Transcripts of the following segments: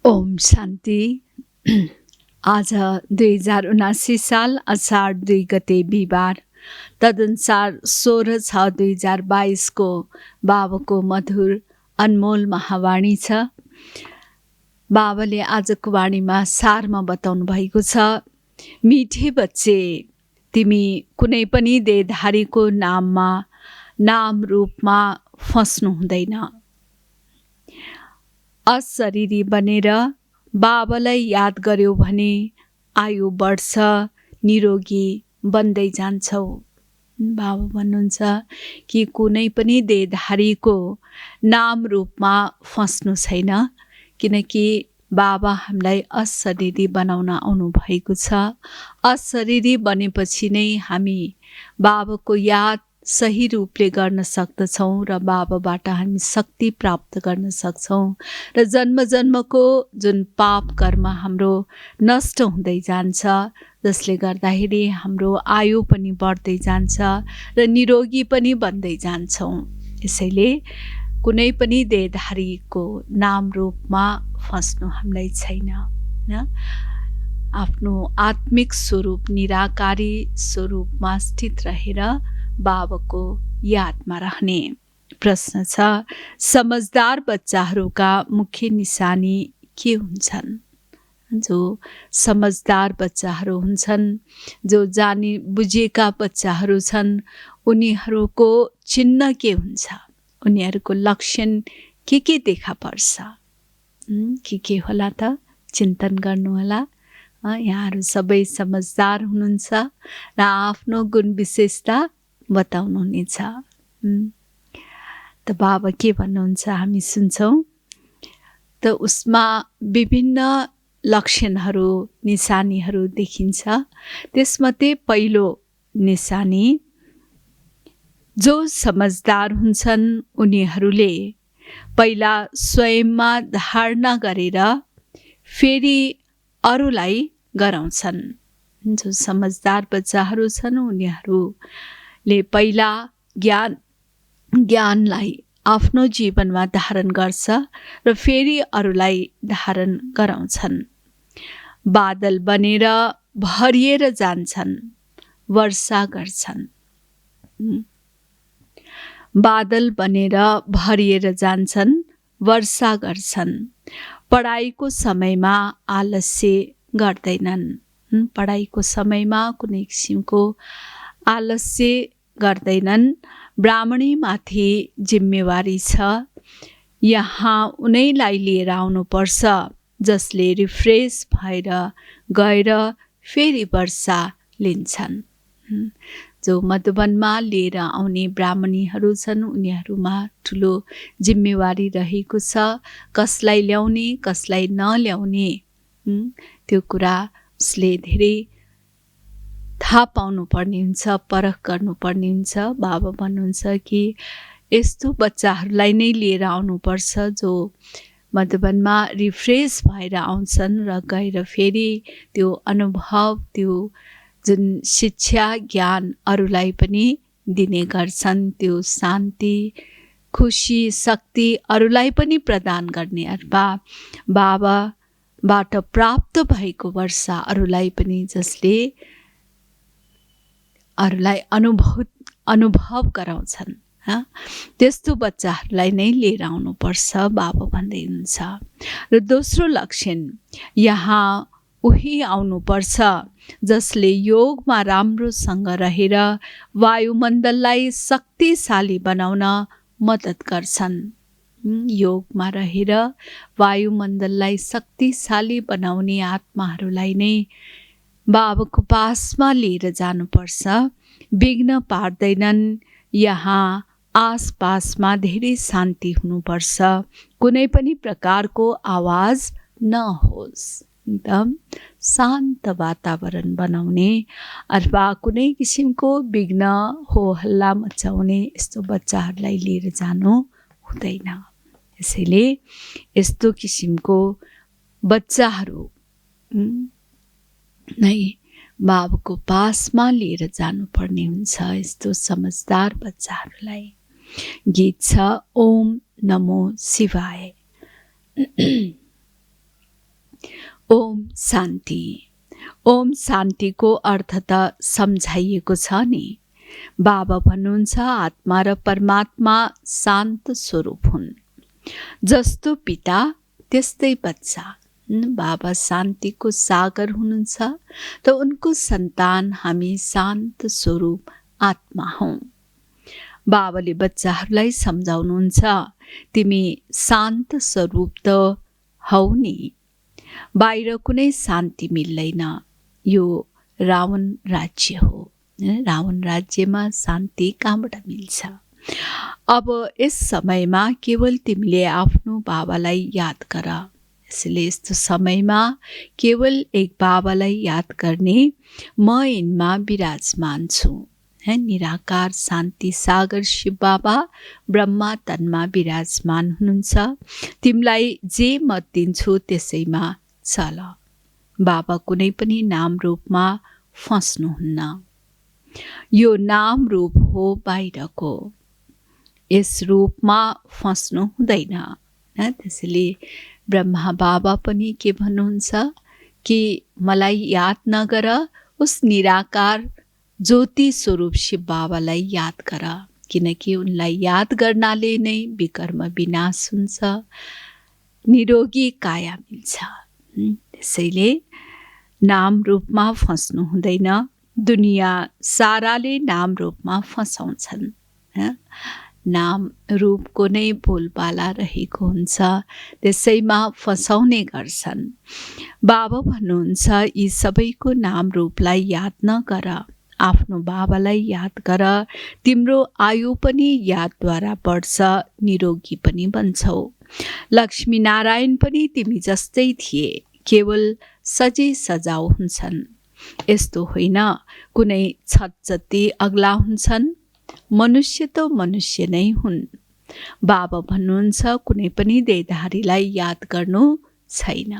ओम शान्ति। आज 2079 साल असार 2 गते बिहिबार, तदनुसार 16/6/2022 को बाबाको मधुर अनमोल महावाणी छ। बाबाले आजको वाणीमा सारमा बताउनु भएको छ, मिठे बच्चे, तिमी कुनै पनि देहधारीको नाममा नाम रूपमा फस्नु हुँदैन। अशरीरी बनेर बाबालाई याद गर्यो भने आयु बढ्छ, निरोगी बन्दै जान्छौ। बाबा भन्नुहुन्छ कि कुनै पनि देहधारीको नाम रूपमा फस्नु छैन, किनकि बाबा हामीलाई अशरीरी बनाउन आउनु भएको छ। अशरीरी बनेपछि नै हामी बाबाको याद सही रूपले गर्न सक्दछौँ र बाबाबाट हामी शक्ति प्राप्त गर्न सक्छौँ र जन्म जन्मको जुन पाप कर्म हाम्रो नष्ट हुँदै जान्छ, जसले गर्दाखेरि हाम्रो आयु पनि बढ्दै जान्छ र निरोगी पनि बन्दै जान्छौँ। यसैले कुनै पनि देहधारीको नाम रूपमा फस्नु हामीलाई छैन, न आफ्नो आत्मिक स्वरूप निराकारी स्वरूपमा स्थित रहेर बाबाको यादमा रहने। प्रश्न छ, समझदार बच्चाहरूका मुख्य निशानी के हुन्छन्? जो समझदार बच्चाहरू हुन्छन्, जो जानी बुझेका बच्चाहरू छन्, उनीहरूको चिन्ह के हुन्छ? उनीहरूको लक्षण के देखा पर्छ? के होला त? चिन्तन गर्नुहोला। यहाँहरू सबै समझदार हुनुहुन्छ र आफ्नो गुण विशेषता बताउनु हुनेछ। त बाबा के भन्नुहुन्छ हामी सुन्छौँ। त उसमा विभिन्न लक्षणहरू निशानीहरू देखिन्छ। त्यसमध्ये पहिलो निशानी, जो समझदार हुन्छन् उनीहरूले पहिला स्वयंमा धारणा गरेर फेरि अरूलाई गराउँछन्। जो समझदार बच्चाहरू छन् उनीहरूले पहिला ज्ञानलाई आफ्नो जीवनमा धारण गर्छ र फेरि अरूलाई धारण गराउँछन्। बादल बनेर भरिएर जान्छन्, वर्षा गर्छन्। बादल बनेर भरिएर जान्छन्, वर्षा गर्छन्। पढाइको समयमा आलस्य गर्दैनन्। पढाइको समयमा कुनै किसिमको आलस्य गर्दैनन्। ब्राह्मणीमाथि जिम्मेवारी छ। यहाँ उनैलाई लिएर आउनुपर्छ जसले रिफ्रेस भएर गएर फेरि वर्षा लिन्छन्। जो मधुबनमा लिएर आउने ब्राह्मणीहरू छन्, उनीहरूमा ठुलो जिम्मेवारी रहेको छ। कसलाई ल्याउने कसलाई नल्याउने त्यो कुरा उसले धेरै थाहा पाउनु पर्ने हुन्छ, परख गर्नुपर्ने हुन्छ। बाबा भन्नुहुन्छ कि यस्तो बच्चाहरूलाई नै लिएर आउनुपर्छ जो मधुबनमा रिफ्रेस भएर आउँछन् र गएर फेरि त्यो अनुभव, त्यो जुन शिक्षा ज्ञान अरूलाई पनि दिने गर्छन्। त्यो शान्ति, खुसी, शक्ति अरूलाई पनि प्रदान गर्ने अथवा बाबाबाट प्राप्त भएको वर्षा अरूलाई पनि, जसले अरूलाई अनुभव गराउँछन्। त्यस्तो बच्चाहरूलाई नै लिएर आउनुपर्छ बाबा भन्दै हुनुहुन्छ। र दोस्रो लक्षण, यहाँ उही आउनुपर्छ जसले योगमा राम्रोसँग रहेर वायुमण्डललाई शक्तिशाली बनाउन मद्दत गर्छन्। योगमा रहेर वायुमण्डललाई शक्तिशाली बनाउने आत्माहरूलाई नै बाबाको पासमा लिएर जानुपर्छ। विघ्न पार्दैनन्। यहाँ आसपासमा धेरै शान्ति हुनुपर्छ। कुनै पनि प्रकारको आवाज नहोस्। एकदम शान्त वातावरण बनाउने अथवा कुनै किसिमको विघ्न हो हल्ला मचाउने यस्तो बच्चाहरूलाई लिएर जानु हुँदैन। यसैले यस्तो किसिमको बच्चाहरू नै बाबाको पासमा लिएर जानुपर्ने हुन्छ, यस्तो समझदार बच्चाहरूलाई। गीत छ, ओम नमो शिवाय। ओम शान्ति। ओम शान्तिको अर्थ त सम्झाइएको छ नि। बाबा भन्नुहुन्छ आत्मा र परमात्मा शान्त स्वरूप हुन्। जस्तो पिता त्यस्तै बच्चा। बाबा शान्तिको सागर हुनुहुन्छ त उनको सन्तान हामी शान्त स्वरूप आत्मा हौँ। बाबाले बच्चाहरूलाई सम्झाउनुहुन्छ तिमी शान्त स्वरूप त हौ नि। बाहिर कुनै शान्ति मिल्दैन। यो रावण राज्य हो। रावण राज्यमा शान्ति कहाँबाट मिल्छ? अब यस समयमा केवल तिमीले आफ्नो बाबालाई याद गर। यसले यस्तो समयमा केवल एक बाबालाई याद गर्ने म यिनमा विराजमान छु। निराकार शान्ति सागर शिव बाबा ब्रह्मा तनमा विराजमान हुनुहुन्छ। तिमीलाई जे मत दिन्छु त्यसैमा चल। बाबा कुनै पनि नाम रूपमा फस्नुहुन्न। यो नाम रूप हो बाहिरको। यस रूपमा फस्नु हुँदैन। त्यसैले ब्रह्मा बाबा पनि के भन्नुहुन्छ कि मलाई याद नगर, उस निराकार ज्योति स्वरूप शिव बाबालाई याद गर। किनकि उनलाई याद गर्नाले नै विकर्म विनाश हुन्छ, निरोगी काया मिल्छ। त्यसैले नाम रूपमा फस्नु हुँदैन। दुनियाँ साराले नाम रूपमा फसाउँछन्। नाम रूपको नै बोलबाला रहेको हुन्छ, त्यसैमा फसाउने गर्छन्। बाबा भन्नुहुन्छ यी सबैको नाम रूपलाई याद नगर, आफ्नो बाबालाई याद गर। तिम्रो आयु पनि यादद्वारा बढ्छ, निरोगी पनि बन्छौ। लक्ष्मी नारायण पनि तिमी जस्तै थिए, केवल सजै सजाउ हुन्छन्। यस्तो होइन कुनै छत जति अग्ला हुन्छन्। मनुष्य त मनुष्य नै हुन्। बाबा भन्नुहुन्छ कुनै पनि देहधारीलाई याद गर्नु छैन,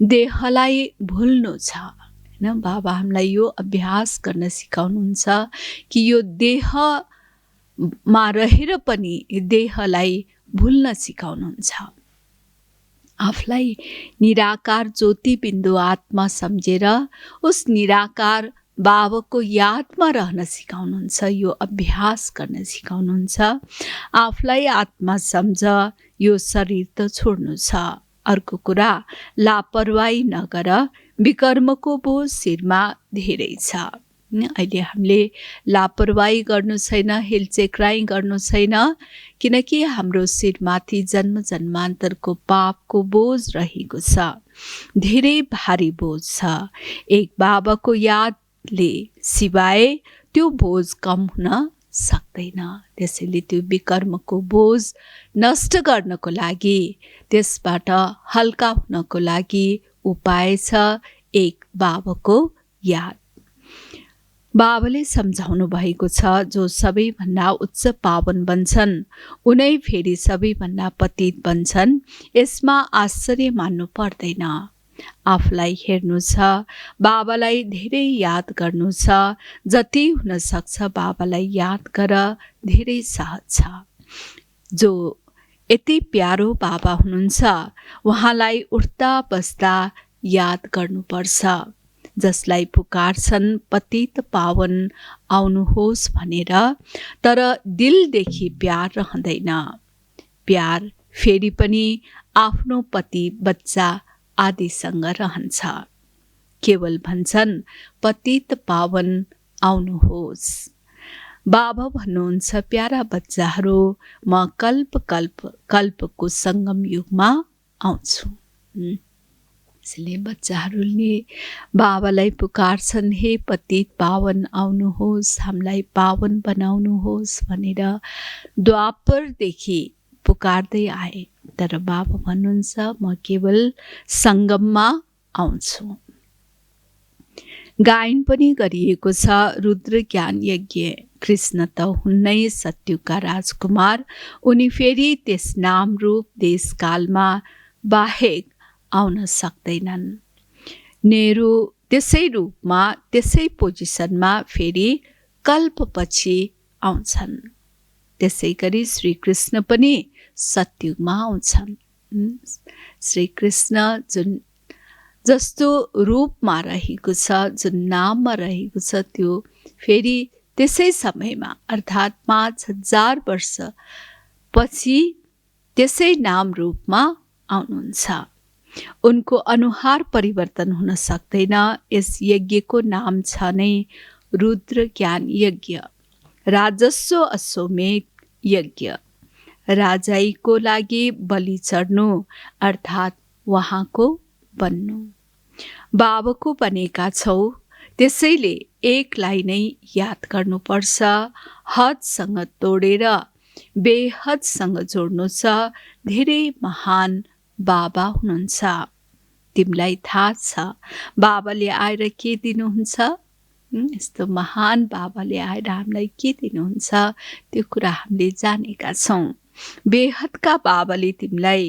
देहलाई भुल्नु छ। बाबा हामीलाई यो अभ्यास गर्न सिकाउनुहुन्छ कि यो देहमा रहेर पनि देहलाई भुल्न सिकाउनुहुन्छ। आफूलाई निराकार ज्योति बिन्दु आत्मा सम्झेर उस निराकार बाबाको यादमा रहन सिकाउनुहुन्छ। यो अभ्यास गर्न सिकाउनुहुन्छ। आफूलाई आत्मा सम्झ, यो शरीर त छोड्नु छ। अर्को कुरा लापरवाही नगर, विकर्मको बोझ शिरमा धेरै छ। अहिले हामीले लापरवाही गर्नु छैन, हेलचेक्राइ गर्नु छैन, किनकि हाम्रो शिरमाथि जन्म जन्मान्तरको पापको बोझ रहेको छ, धेरै भारी बोझ छ। एक बाबाको यादले सिवाय त्यो बोझ कम हुन सक्दैन। त्यसैले त्यो विकर्मको बोझ नष्ट गर्नको लागि, त्यसबाट हल्का हुनको लागि उपाय छ एक बाबाको याद। बाबाले सम्झाउनु भएको छ जो सबैभन्दा उच्च पावन बन्छन् उनै फेरि सबैभन्दा पतित बन्छन्। यसमा आश्चर्य मान्नु पर्दैन। आफूलाई हेर्नु छ, बाबालाई धेरै याद गर्नु छ। जति हुन सक्छ बाबालाई याद गर, धेरै सहज छ। जो यति प्यारो बाबा हुनुहुन्छ उहाँलाई उठ्दा बस्दा याद गर्नुपर्छ। जसलाई पुकारछन् पतित पावन आउनुहोस् भनेर, तर दिलदेखि प्यार रहँदैन। प्यार फेरि पनि आफ्नो पति बच्चा आदिसँग रहन्छ। केवल भन्छन् पतित पावन आउनुहोस्। बाबा भन्नुहुन्छ प्यारा बच्चाहरू, म कल्पको सङ्गम युगमा आउँछु। इसलिए बच्चाहरूले बाबालाई पुकारछन्, हे पतित पावन आउनुहोस्, हामीलाई पावन बनाउनुहोस् भनेर द्वापरदेखि पुकार्दै आए। तर बाबा भन्नुहुन्छ म केवल सङ्गममा आउँछु। गायन पनि गरिएको छ, रुद्र ज्ञान यज्ञ कृष्ण त हुन्नै सत्युगका राजकुमार, उनी फेरि त्यस नाम रूप देशकालमा बाहेक आउन सक्दैनन्। नेहरू त्यसै रूपमा त्यसै पोजिसनमा फेरि कल्पपछि आउँछन्। त्यसै गरी श्रीकृष्ण पनि सत्युगमा आउँछन्। श्री कृष्ण जुन जस्तो रूपमा रहेको छ, जुन नाममा रहेको छ, त्यो फेरि त्यसै समयमा अर्थात् 5000 वर्ष पछि त्यसै नाम रूपमा आउनुहुन्छ। उनको अनुहार परिवर्तन हुन सक्दैन। यस यज्ञको नाम छ नै रुद्र ज्ञान यज्ञ, राजस्व अश्वमेध यज्ञ। राजाईको लागि बलि चढ्नु अर्थात् उहाँको बन्नु। बाबाको बनेका छौ, त्यसैले एकलाई नै याद गर्नुपर्छ। हदसँग तोडेर बेहदसँग जोड्नु छ। धेरै महान बाबा हुनुहुन्छ। तिमीलाई थाहा छ बाबाले आएर के दिनुहुन्छ? यस्तो महान बाबाले आएर हामीलाई के दिनुहुन्छ त्यो कुरा हामीले जानेका छौँ। बेहदका बाबाले तिमीलाई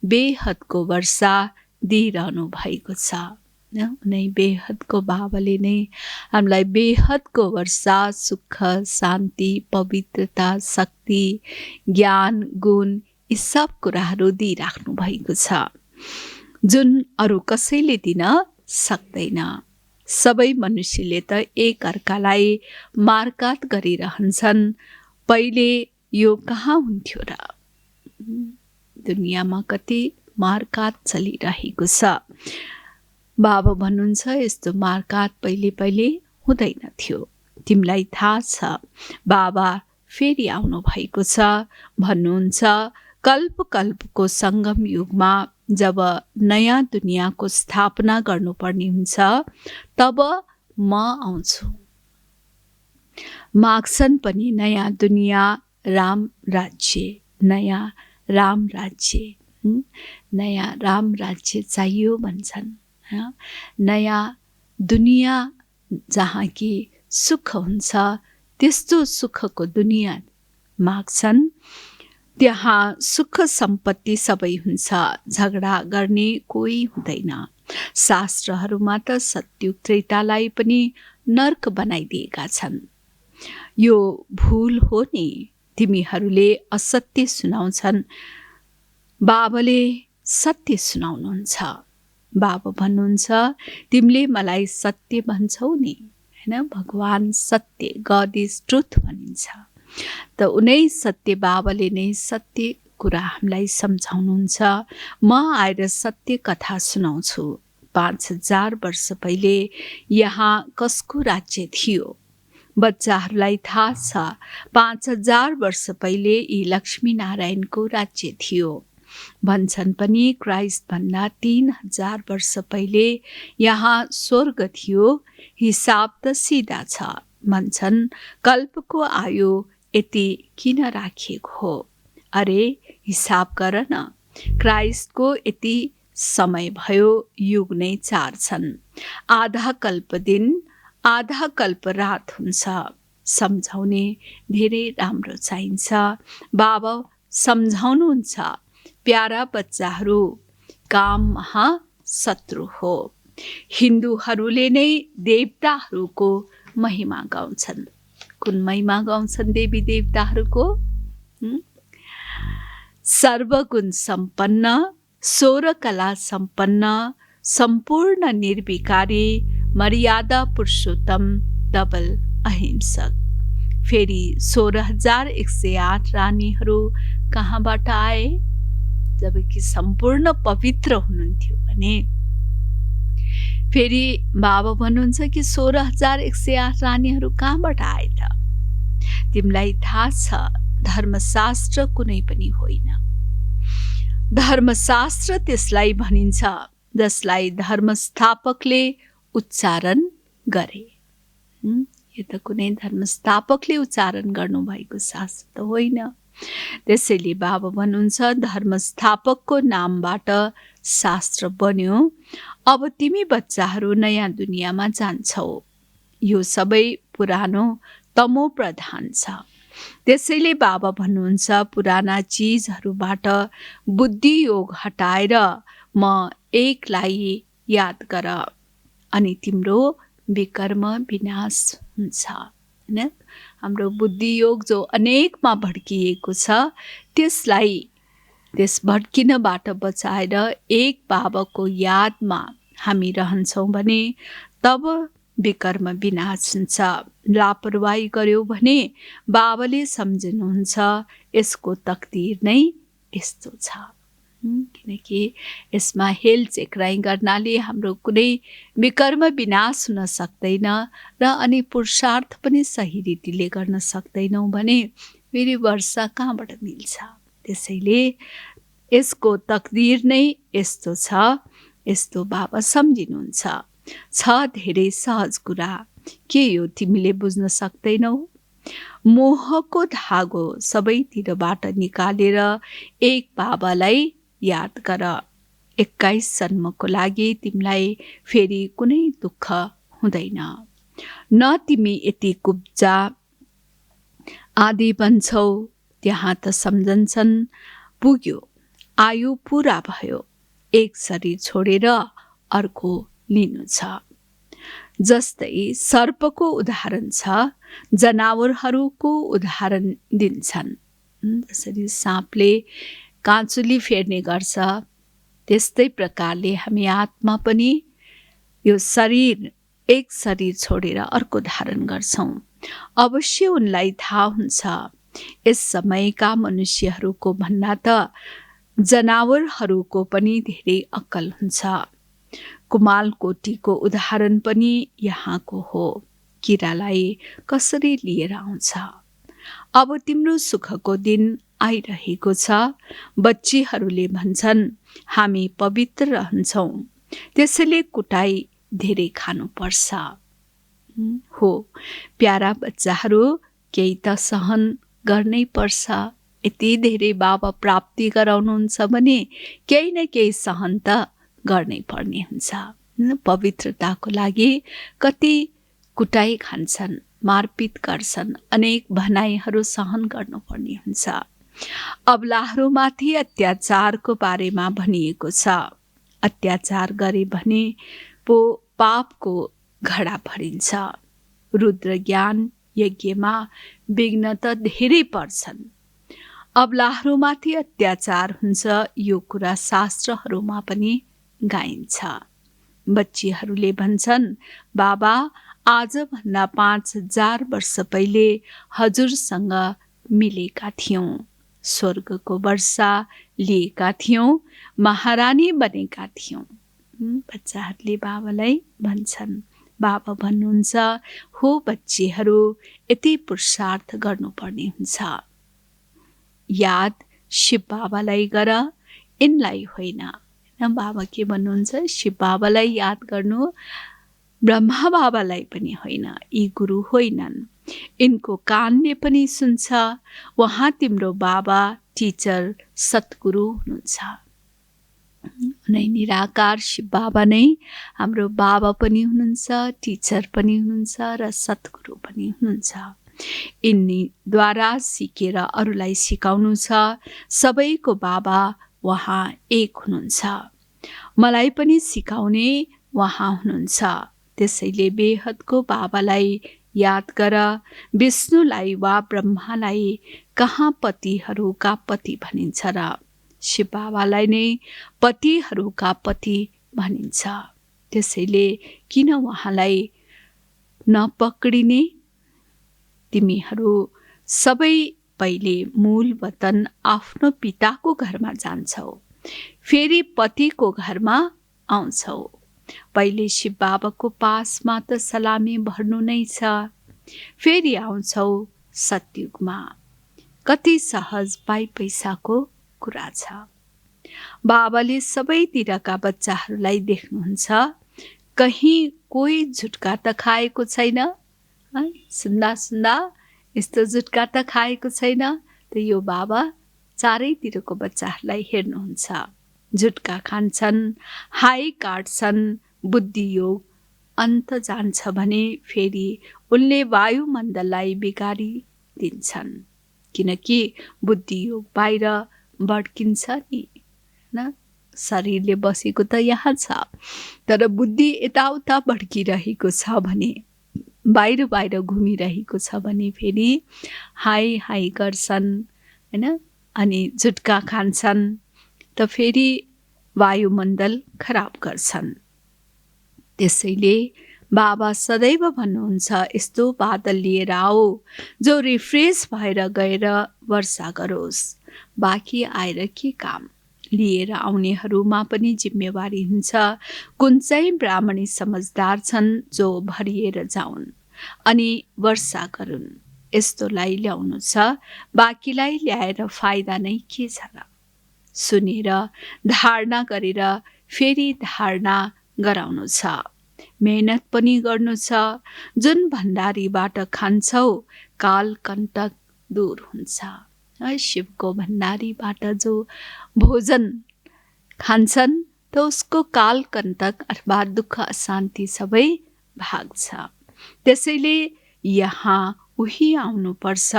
बेहदको वर्षा दिइरहनु भएको छ। उनै बेहदको बाबाले नै हामीलाई बेहदको वर्षा, सुख, शान्ति, पवित्रता, शक्ति, ज्ञान, गुण यी सब कुराहरू दिइराख्नु भएको छ, जुन अरू कसैले दिन सक्दैन। सबै मनुष्यले त एक अर्कालाई मारकाट गरिरहन्छन्। पहिले यो कहाँ हुन्थ्यो र? दुनियाँमा कति मारकाट चलिरहेको छ। बाबा भन्नुहुन्छ यस्तो मारकाट पहिले हुँदैन थियो। तिमीलाई थाहा छ बाबा फेरि आउनु भएको छ। भन्नुहुन्छ कल्प कल्पको सङ्गम युगमा जब नयाँ दुनियाँको स्थापना गर्नुपर्ने हुन्छ तब म आउँछु। माग्छन् पनि नयाँ दुनियाँ, राम राज्य, नयाँ राम राज्य, नयाँ राम राज्य चाहियो भन्छन्। नयाँ दुनियाँ जहाँ कि सुख हुन्छ, त्यस्तो सुखको दुनियाँ माग्छन्। त्यहाँ सुख सम्पत्ति सबै हुन्छ, झगडा गर्ने कोही हुँदैन। शास्त्रहरूमा त सत्युग त्रेतालाई पनि नर्क बनाइदिएका छन्। यो भूल हो नि। तिमीहरूले असत्य सुनाउँछन्, बाबाले सत्य सुनाउनुहुन्छ। बाबा भन्नुहुन्छ तिमीले मलाई सत्य भन्छौ नि, हैन? भगवान सत्य, गॉड इज ट्रुथ भनिन्छ। त उनै सत्य बाबाले नै सत्य कुरा हामीलाई सम्झाउनुहुन्छ। म आएर सत्य कथा सुनाउँछु। 5000 वर्ष पहिले यहाँ कसको राज्य थियो? बच्चाहरूलाई थाहा छ 5000 वर्ष पहिले यी लक्ष्मी नारायणको राज्य थियो। भन्छन् पनि क्राइस्ट भन्दा 3000 वर्ष पहिले यहाँ स्वर्ग थियो। हिसाब त सिधा छ। भन्छन् कल्पको आयु यति किन राखिएको हो? अरे हिसाब गर न, क्राइस्टको यति समय भयो। युग नै 4 छन्। आधा कल्प दिन, आधा कल्प रात हुन्छ। सम्झाउने धेरै राम्रो चाहिन्छ। बाबा सम्झाउनुहुन्छ प्यारा बच्चाहरू, काम महाशत्रु हो। हिन्दूहरूले नै देवताहरूको महिमा गाउँछन्। कुन महिमा गाउँछन् देवी देवताहरूको? सर्वगुण सम्पन्न, 16 कला सम्पन्न, सम्पूर्ण निर्विकारी, मर्यादा पुरुषोत्तम, डबल अहिंसक। फेरि 16108 रानीहरू कहाँबाट आए? जबकि सम्पूर्ण पवित्र हुनुहुन्थ्यो भने। फेरि बाबा भन्नुहुन्छ कि 16108 रानीहरू कहाँबाट आए त? तिमीलाई थाहा छ धर्मशास्त्र कुनै पनि होइन। धर्मशास्त्र त्यसलाई भनिन्छ जसलाई धर्मस्थापकले उच्चारण गरे। यो त कुनै धर्मस्थापकले उच्चारण गर्नुभएको शास्त्र त होइन। त्यसैले बाबा भन्नुहुन्छ धर्मस्थापकको नामबाट शास्त्र बन्यो। अब तिमी बच्चाहरू नयाँ दुनियाँमा जान्छौ। यो सबै पुरानो तमो प्रधान छ। त्यसैले बाबा भन्नुहुन्छ पुराना चिजहरूबाट बुद्धि योग हटाएर म एकलाई याद गर, अनि तिम्रो विकर्म विनाश हुन्छ। हैन? हाम्रो बुद्धि योग जो अनेकमा भड्किएको छ त्यसलाई त्यस भड्किनबाट बचाएर एक बाबाको यादमा हामी रहन्छौँ भने तब विकर्म विनाश हुन्छ। लापरवाही गर्यो भने बाबाले सम्झिनुहुन्छ यसको तकदिर नै यस्तो छ। किनकि यसमा हेलचेक्राइ गर्नाले हाम्रो कुनै विकर्म विनाश हुन सक्दैन र अनि पुरुषार्थ पनि सही रीतिले गर्न सक्दैनौँ भने फेरि वर्षा कहाँबाट मिल्छ। त्यसैले यसको तकदिर नै यस्तो छ, यस्तो बाबा सम्झिनुहुन्छ। छ धेरै सहज कुरा, के यो तिमीले बुझ्न सक्दैनौ? मोहको धागो सबैतिरबाट निकालेर एक बाबालाई याद गर। 21 जन्मको लागि तिमीलाई फेरि कुनै दुःख हुँदैन। न तिमी यति कुब्जा आदि बन्छौ, त्यहाँ त सम्झन्छन् पुग्यो, आयु पुरा भयो, एक शरीर छोडेर अर्को लिनु छ। जस्तै सर्पको उदाहरण छ, जनावरहरूको उदाहरण दिन्छन्। जसरी साँपले काँचुली फेर्ने गर्छ, त्यस्तै प्रकारले हामी आत्मा पनि यो शरीर एक शरीर छोडेर अर्को धारण गर्छौँ। अवश्य उनलाई थाहा हुन्छ, यस समयका मनुष्यहरूको भन्दा त जनावरहरूको पनि धेरै अक्कल हुन्छ। कुमालकोटीको उदाहरण पनि यहाँको हो, किरालाई कसरी लिएर आउँछ। अब तिम्रो सुखको दिन आइरहेको छ। बच्चीहरूले भन्छन् हामी पवित्र रहन्छौँ, त्यसैले कुटाई धेरै खानुपर्छ। हो प्यारा बच्चाहरू, केही त सहन गर्नै पर्छ। यति धेरै बाबा प्राप्ति गराउनुहुन्छ भने केही न केही सहन त गर्नै पर्ने हुन्छ। पवित्रताको लागि कति कुटाई खान्छन्, मारपिट गर्छन्, अनेक भनाइहरू सहन गर्नुपर्ने हुन्छ। अबलाहरूमाथि अत्याचारको बारेमा भनिएको छ। अत्याचार गरे भने पो पापको घडा भरिन्छ। रुद्र ज्ञान यज्ञमा विघ्न त धेरै पर्छन्। अबलाहरूमाथि अत्याचार हुन्छ, यो कुरा शास्त्रहरूमा पनि गाइन्छ। बच्चीहरूले भन्छन् बाबा आजभन्दा 5000 वर्ष पहिले हजुरसँग मिलेका थियौँ, स्वर्गको वर्षा लिएका थियौँ, महारानी बनेका थियौँ। बच्चाहरूले बाबालाई भन्छन्। बाबा भन्नुहुन्छ हो बच्चीहरू, यति पुरुषार्थ गर्नुपर्ने हुन्छ। याद शिव बाबालाई गर, यिनलाई होइन। बाबा के भन्नुहुन्छ? शिव बाबालाई याद गर्नु, ब्रह्मा बाबालाई पनि होइन। यी गुरु होइनन्, यिनको कानले पनि सुन्छ। उहाँ तिम्रो बाबा, टिचर, सद्गुरु हुनुहुन्छ। नै निराकार शिव बाबा नै हाम्रो बाबा पनि हुनुहुन्छ, टिचर पनि हुनुहुन्छ र सद्गुरु पनि हुनुहुन्छ। यिनीद्वारा सिकेर अरूलाई सिकाउनु छ। सबैको बाबा उहाँ एक हुनुहुन्छ। मलाई पनि सिकाउने उहाँ हुनुहुन्छ। त्यसैले बेहदको बाबालाई याद गर। विष्णुलाई वा ब्रह्मालाई कहाँ पतिहरूका पति भनिन्छ र? शिव बाबालाई नै पतिहरूका पति भनिन्छ। त्यसैले किन उहाँलाई नपक्रिने? तिमीहरू सबै पहिले मूल वतन आफ्नो पिताको घरमा जान्छौ, फेरि पतिको घरमा आउँछौ। पहिले शिव बाबाको पासमा त सलामी भर्नु नै छ, फेरि आउँछौ सतयुगमा। कति सहज पाइ पैसाको कुरा छ। बाबाले सबैतिरका बच्चाहरूलाई देख्नुहुन्छ, कहीँ कोही झुटका त खाएको छैन। सुन्दा सुन्दा यस्तो झुटका त खाएको छैन। त यो बाबा चारैतिरको बच्चाहरूलाई हेर्नुहुन्छ। झुटका खान्छन्, हाई काट्छन्, बुद्धियोग अन्त जान्छ भने फेरि उनले वायुमण्डललाई बिगारिदिन्छन्। किनकि बुद्धियोग बाहिर भड्किन्छ नि, न शरीरले बसेको त यहाँ छ, तर बुद्धि यताउता भड्किरहेको छ भने, बाहिर बाहिर घुमिरहेको छ भने फेरि हाई हाई गर्छन्, हैन? अनि झुटका खान्छन्, त फेरि वायुमण्डल खराब गर्छन्। त्यसैले बाबा सदैव भन्नुहुन्छ यस्तो बादल लिएर आओ जो रिफ्रेस भएर गएर वर्षा गरोस्। बाँकी आएर के काम? लिएर आउनेहरूमा पनि जिम्मेवारी हुन्छ। कुन चाहिँ ब्राह्मणी समझदार छन् जो भरिएर जाउन् अनि वर्षा गरून्। यस्तोलाई ल्याउनु छ, बाँकीलाई ल्याएर फाइदा नै के छ र? सुनेर धारणा गरेर फेरि धारणा गराउनु छ। मेहनत पनि गर्नु छ। जुन भण्डारीबाट खान्छौ कालकण्टक दूर हुन्छ। शिवको भण्डारीबाट जो भोजन खान्छन् त उसको कालकण्टक अर्थात् दुःख अशान्ति सबै भाग्छ। त्यसैले यहाँ उही आउनुपर्छ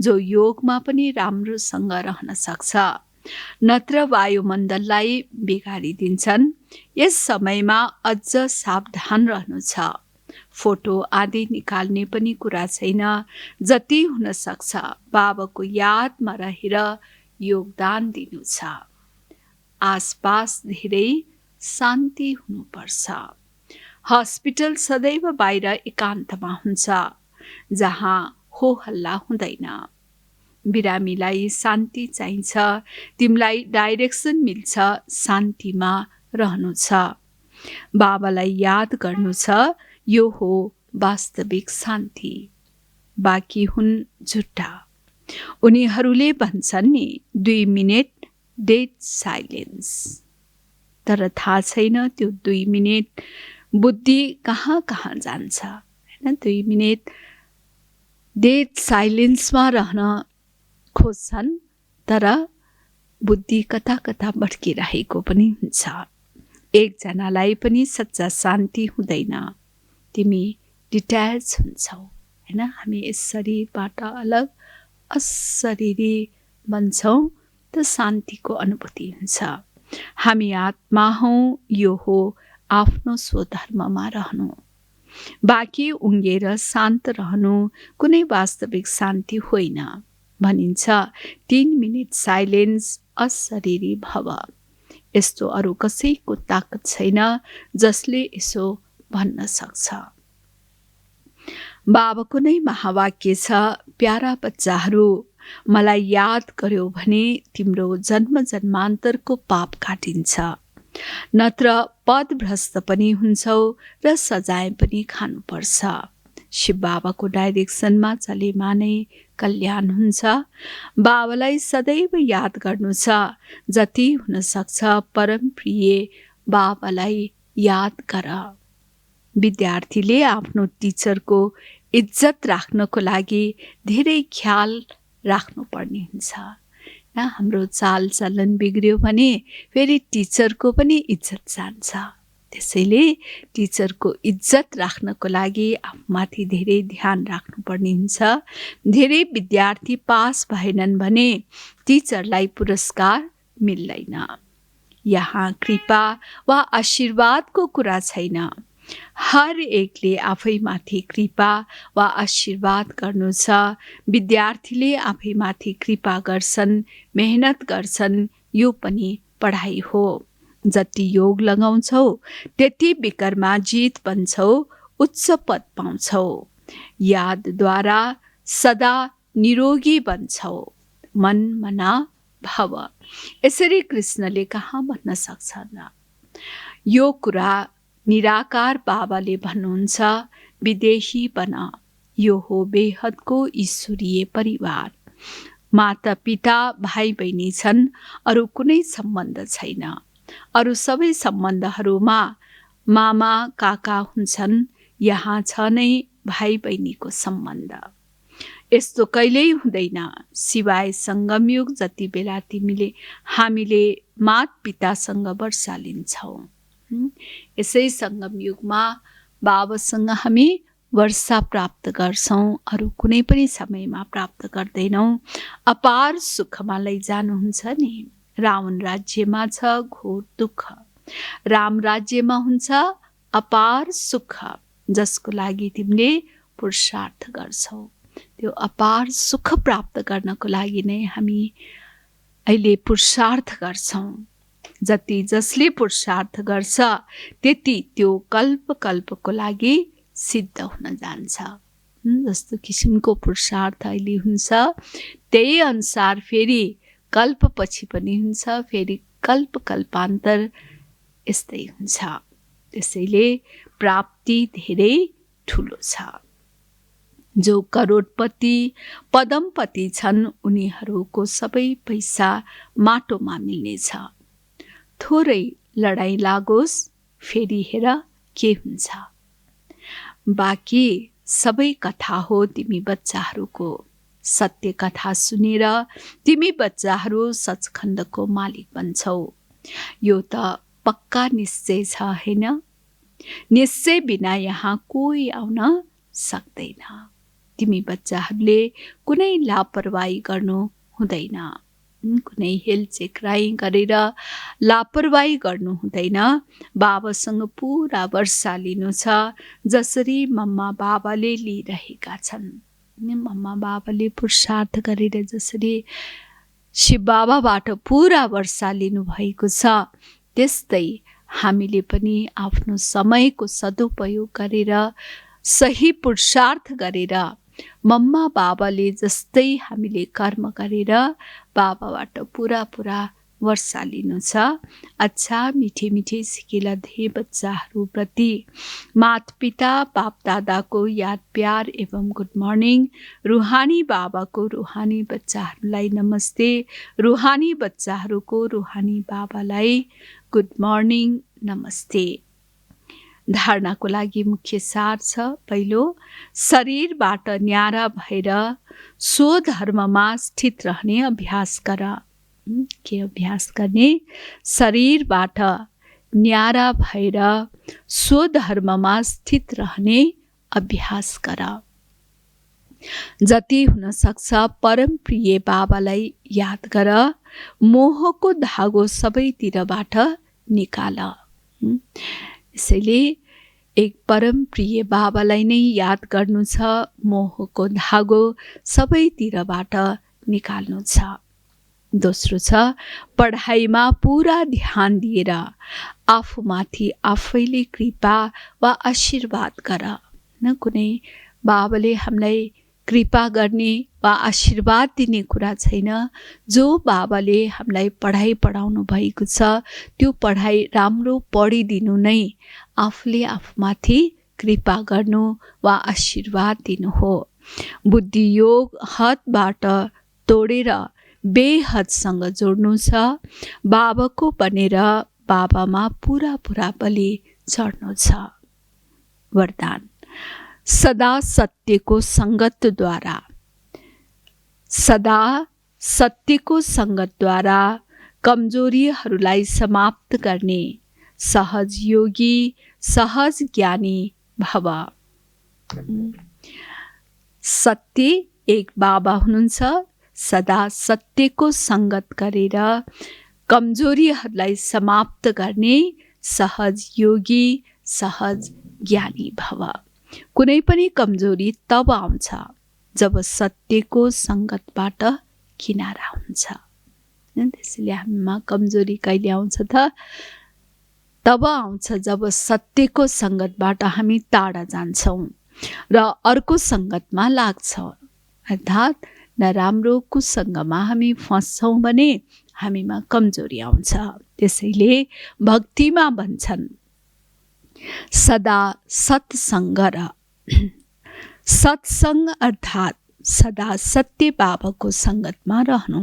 जो योगमा पनि राम्रोसँग रहन सक्छ, नत्र वायुमण्डललाई बिगारिदिन्छन्। यस समयमा अझ सावधान रहनु छ। फोटो आदि निकाल्ने पनि कुरा छैन। जति हुन सक्छ बाबाको यादमा रहेर योगदान दिनु छ। आसपास धेरै शान्ति हुनुपर्छ। हस्पिटल सदैव बाहिर एकान्तमा हुन्छ, जहाँ हो हल्ला हुँदैन। बिरामीलाई शान्ति चाहिन्छ। तिमीलाई डाइरेक्सन मिल्छ, शान्तिमा रहनु छ। बाबालाई याद गर्नु छ। यो हो वास्तविक शान्ति। बाँकी हुन् झुट्टा। उनीहरूले भन्छन् नि 2 मिनेट डेड साइलेन्स। तर थाहा छैन त्यो 2 मिनेट बुद्धि कहाँ कहाँ जान्छ। हैन, 2 मिनेट डेड साइलेन्समा रहन खोज्छन्, तर बुद्धि कता कता भड्किरहेको पनि हुन्छ। एकजनालाई पनि सच्चा शान्ति हुँदैन। तिमी डिट्याच हुन्छौ। हैन, हामी यस शरीरबाट अलग अशरीरी बन्छौँ त शान्तिको अनुभूति हुन्छ। हामी आत्मा हौँ। यो हो आफ्नो स्वधर्ममा रहनु। बाँकी उङ्गेर शान्त रहनु कुनै वास्तविक शान्ति होइन। भनिन्छ 3 मिनेट साइलेन्स अशरीरी भव। यस्तो अरू कसैको ताकत छैन जसले यसो भन्न सक्छ। बाबाको नै महावाक्य छ, प्यारा बच्चाहरू, मलाई याद गर्यो भने तिम्रो जन्म जन्मान्तरको पाप काटिन्छ, नत्र पदभ्रष्ट पनि हुन्छौ र सजाय पनि खानुपर्छ। शिव बाबाको डाइरेक्सनमा चलेमा नै कल्याण हुन्छ। बाबालाई सदैव याद गर्नु छ। जति हुन सक्छ परम प्रिय बाबालाई याद गर। विद्यार्थीले आफ्नो टिचरको इज्जत राख्नको लागि धेरै ख्याल राख्नुपर्ने हुन्छ। हाम्रो चालचलन बिग्रियो भने फेरि टिचरको पनि इज्जत जान्छ। त्यसैले टिचरको इज्जत राख्नको लागि आफूमाथि धेरै ध्यान राख्नुपर्ने हुन्छ। धेरै विद्यार्थी पास भएनन् भने टिचरलाई पुरस्कार मिल्दैन। यहाँ कृपा वा आशीर्वादको कुरा छैन। हर एकले आफैमाथि कृपा वा आशीर्वाद गर्नु छ। विद्यार्थीले आफैमाथि कृपा गर्छन्, मेहनत गर्छन्। यो पनि पढाइ हो। जति योग लगाउँछौ त्यति बिकरमा जित बन्छौ, उच्च पद पाउँछौ। यादद्वारा सदा निरोगी बन्छौ। मन मना भव। यसरी कृष्णले कहाँ भन्न सक्छन्? यो कुरा निराकार बाबाले भन्नुहुन्छ, विदेही बन। यो हो बेहदको ईश्वरीय परिवार। माता पिता भाइ बहिनी छन्, अरू कुनै सम्बन्ध छैन। अरू सबै सम्बन्धहरूमा मामा काका हुन्छन्। यहाँ छ नै भाइ बहिनीको सम्बन्ध। यस्तो कहिल्यै हुँदैन सिवाय सङ्गमयुग। जति बेला हामीले मात पितासँग वर्षा लिन्छौँ, यसै सङ्गमयुगमा बाबासँग हामी वर्षा प्राप्त गर्छौँ। अरू कुनै पनि समयमा प्राप्त गर्दैनौँ। अपार सुखमा लैजानुहुन्छ नि। रावण राज्यमा छ घोर दुःख, राम राज्यमा हुन्छ अपार सुख, जसको लागि तिमीले पुरुषार्थ गर्छौ। त्यो अपार सुख प्राप्त गर्नको लागि नै हामी अहिले पुरुषार्थ गर्छौँ। जति जसले पुरुषार्थ गर्छ त्यति त्यो कल्प कल्पको लागि सिद्ध हुन जान्छ। जस्तो किसिमको पुरुषार्थ अहिले हुन्छ त्यही अनुसार फेरि कल्पपछि पनि हुन्छ, फेरि कल्प कल्पान्तर यस्तै हुन्छ। त्यसैले प्राप्ति धेरै ठुलो छ। जो करोडपति पदमपति छन् उनीहरूको सबै पैसा माटोमा मिल्नेछ। थोरै लडाईँ लागोस् फेरि हेर के हुन्छ। बाँकी सबै कथा हो तिमी बच्चाहरूको। सत्य कथा सुनेर तिमी बच्चाहरू सचखण्डको मालिक बन्छौ। यो त पक्का निश्चय छ हैन? निश्चय बिना यहाँ कोही आउन सक्दैन। तिमी बच्चाहरूले कुनै लापरवाही गर्नु हुँदैन, कुनै हेलचेक्राइ गरेर लापरवाही गर्नु हुँदैन। बाबासँग पुरा वर्षा लिनु छ जसरी मम्मा बाबाले लिइरहेका छन्। मम्मा बाबाले पुरुषार्थ गरेर जसरी शिव बाबाबाट पुरा वर्षा लिनुभएको छ त्यस्तै हामीले पनि आफ्नो समयको सदुपयोग गरेर सही पुरुषार्थ गरेर मम्मा बाबाले जस्तै हामीले कर्म गरेर बाबाबाट पुरा पुरा वर्षा लिनु छ। अच्छा मिठे मिठे सिकेला धे बच्चाहरूप्रति माता पिता बाप दादाको याद प्यार एवं गुड मर्निङ। रुहानी बाबाको रुहानी बच्चाहरूलाई नमस्ते। रुहानी बच्चाहरूको रुहानी बाबालाई गुड मर्निङ नमस्ते। धारणाको लागि मुख्य सार छ। पहिलो, शरीरबाट न्यारा भएर स्वधर्ममा स्थित रहने अभ्यास गर। के अभ्यास गर्ने? शरीरबाट न्यारा भएर स्वधर्ममा स्थित रहने अभ्यास गर। जति हुन सक्छ परम प्रिय बाबालाई याद गर। मोहको धागो सबैतिरबाट निकाल। यसैले एक परम प्रिय बाबालाई नै याद गर्नु छ। मोहको धागो सबैतिरबाट निकाल्नु छ। दोस्रो छ पढाइमा पुरा ध्यान दिएर आफूमाथि आफैले कृपा वा आशीर्वाद गर। न कुनै बाबाले हामीलाई कृपा गर्ने वा आशीर्वाद दिने कुरा छैन। जो बाबाले हामीलाई पढाइ पढाउनु भएको छ त्यो पढाइ राम्रो पढिदिनु नै आफूले आफूमाथि कृपा गर्नु वा आशीर्वाद दिनु हो। बुद्धि योग हदबाट तोडेर बेहदसँग जोड्नु छ। बाबाको बनेर बाबामा पुरा पुरा बलि चढ्नु छ। वरदान सदा सत्यको सङ्गतद्वारा, सदा सत्यको सङ्गतद्वारा कमजोरीहरूलाई समाप्त गर्ने सहज योगी सहज ज्ञानी भव। सत्य एक बाबा हुनुहुन्छ। सदा सत्यको सङ्गत गरेर कमजोरीहरूलाई समाप्त गर्ने सहज योगी सहज ज्ञानी भव। कुनै पनि कमजोरी तब आउँछ जब सत्यको सङ्गतबाट किनारा हुन्छ। त्यसैले हामीमा कमजोरी कहिले आउँछ त? तब आउँछ जब सत्यको सङ्गतबाट हामी टाढा जान्छौँ र अर्को सङ्गतमा लाग्छौँ। अर्थात् नराम्रो कुसङ्गमा हामी फस्छौँ भने हामीमा कमजोरी आउँछ। त्यसैले भक्तिमा भन्छन् सदा सत्सङ्ग र सत्सङ्ग अर्थात् सदा सत्य बाबाको सङ्गतमा रहनु।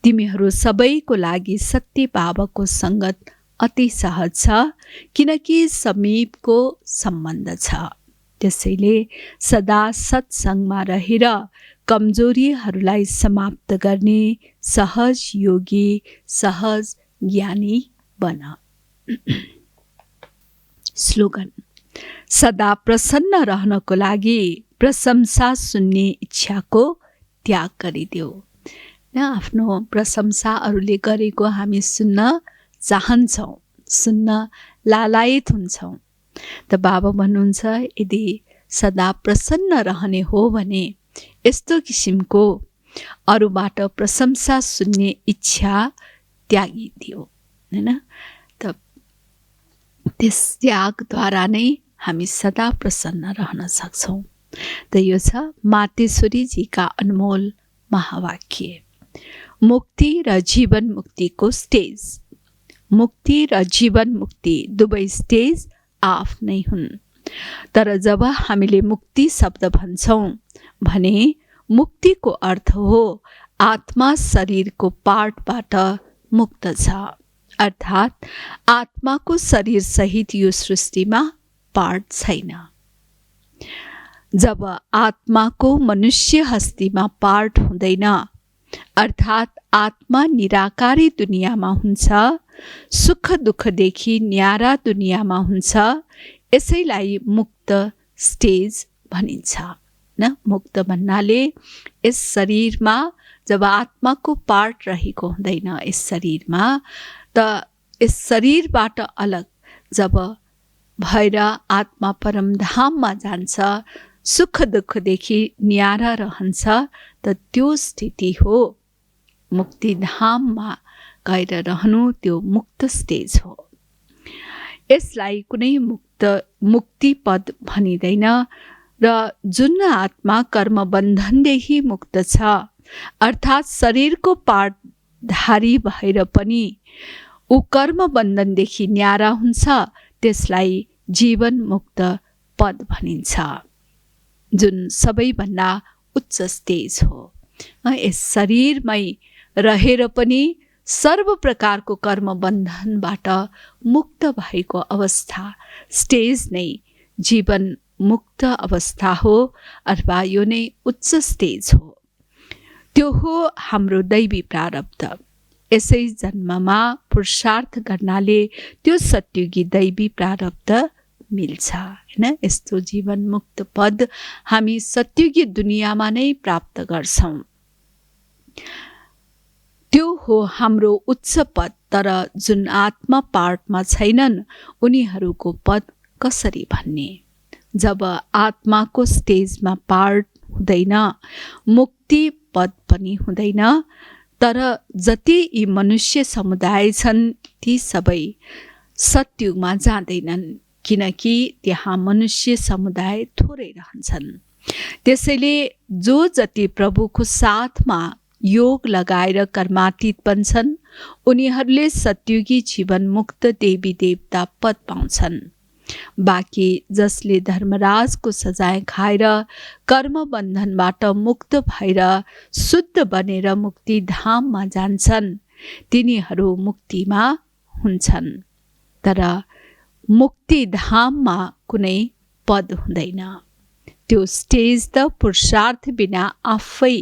तिमीहरू सबैको लागि सत्य बाबाको सङ्गत अति सहज छ किनकि समीपको सम्बन्ध छ। त्यसैले सदा सत्सङ्गमा रहेर कमजोरीहरूलाई समाप्त गर्ने सहज योगी सहज ज्ञानी बन। स्लोगन सदा प्रसन्न रहनको लागि प्रशंसा सुन्ने इच्छाको त्याग गरिदेऊ। आफ्नो प्रशंसा अरूले गरेको हामी सुन्न चाहन्छौँ, सुन्न लालायत हुन्छौँ। त बाबा भन्नुहुन्छ यदि सदा प्रसन्न रहने हो भने यस्तो किसिमको अरूबाट प्रशंसा सुन्ने इच्छा त्यागिदियो हैन। त त्यस त्यागद्वारा नै हामी सदा प्रसन्न रहन सक्छौँ। त यो छ मातेश्वरीजीका अनमोल महावाक्य। मुक्ति र जीवन मुक्तिको स्टेज। मुक्ति र जीवन मुक्ति दुवै स्टेज आफ्नै हुन्। तर जब हामीले मुक्ति शब्द भन्छौँ भने मुक्तिको अर्थ हो आत्मा शरीरको पार्टबाट मुक्त छ, अर्थात् आत्माको शरीर सहित यो सृष्टिमा पार्ट छैन। जब आत्माको मनुष्य हस्तीमा पार्ट हुँदैन, अर्थात् आत्मा निराकारी दुनियाँमा हुन्छ, सुख दुःखदेखि न्यारा दुनियाँमा हुन्छ, यसैलाई मुक्त स्टेज भनिन्छ न। मुक्त भन्नाले यस शरीरमा जब आत्माको पार्ट रहेको हुँदैन यस शरीरमा, त यस शरीरबाट अलग जब भएर आत्मा परमधाममा जान्छ, सुख दुःखदेखि न्यारा रहन्छ, त त्यो स्थिति हो मुक्तिधाममा गएर रहनु, त्यो मुक्त स्टेज हो। यसलाई कुनै मुक्ति पद भनिँदैन र जुन आत्मा कर्म बन्धनदेखि मुक्त छ, अर्थात् शरीरको पार्टधारी भएर पनि ऊ कर्म बन्धनदेखि न्यारा हुन्छ, त्यसलाई जीवन मुक्त पद भनिन्छ, जुन सबैभन्दा उच्च स्टेज हो। यस शरीरमै रहेर पनि सर्व प्रकारको कर्म बन्धनबाट मुक्त भएको अवस्था स्टेज नै जीवन मुक्त अवस्था हो, अथवा यो नै उच्च स्टेज हो। त्यो हो हाम्रो दैवी प्रारब्ध। यसै जन्ममा पुरुषार्थ गर्नाले त्यो सत्युगी दैवी प्रारब्ध मिल्छ हैन। यस्तो जीवन मुक्त पद हामी सत्युगी दुनियाँमा नै प्राप्त गर्छौँ। त्यो हो हाम्रो उच्च पद। तर जुन आत्मा पार्टमा छैनन् उनीहरूको पद कसरी भन्ने? जब आत्माको स्टेजमा पार्ट हुँदैन, मुक्ति पद पनि हुँदैन। तर जति यी मनुष्य समुदाय छन् ती सबै सत्युगमा जाँदैनन्, किनकि त्यहाँ मनुष्य समुदाय थोरै रहन्छन्। त्यसैले जो जति प्रभुको साथमा योग लगाएर कर्मातीत बन्छन् उनीहरूले सत्युगी जीवन मुक्त देवी देवता पद पाउँछन्। बाँकी जसले धर्मराजको सजाय खाएर कर्म बन्धनबाट मुक्त भएर शुद्ध बनेर मुक्तिधाममा जान्छन् तिनीहरू मुक्तिमा हुन्छन्। तर मुक्तिधाममा कुनै पद हुँदैन। त्यो स्टेज त पुरुषार्थ बिना आफै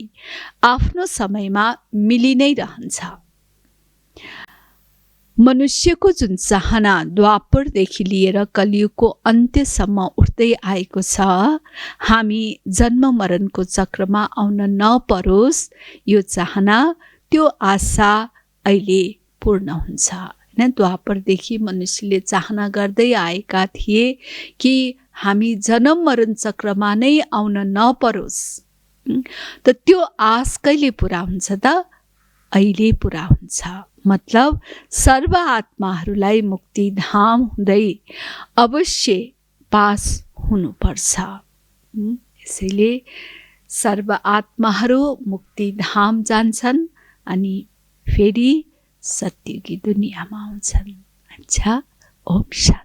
आफ्नो समयमा मिलि नै रहन्छ। मनुष्यको जुन चाहना द्वापरदेखि लिएर कलियुगको अन्त्यसम्म उठ्दै आएको छ, हामी जन्म मरणको चक्रमा आउन नपरोस्, यो चाहना त्यो आशा अहिले पूर्ण हुन्छ हैन। द्वापरदेखि मनुष्यले चाहना गर्दै आएका थिए कि हामी जन्म मरण चक्रमा नै आउन नपरोस्। त त्यो आश कहिले पुरा हुन्छ त? अहिले पुरा हुन्छ। मतलब सर्व आत्माहरूलाई मुक्तिधाम हुँदै अवश्य पास हुनुपर्छ। यसैले सर्व आत्माहरू मुक्तिधाम जान्छन् अनि फेरि सत्युगी दुनियाँमा आउँछन्। अच्छा, ओम शान्ति।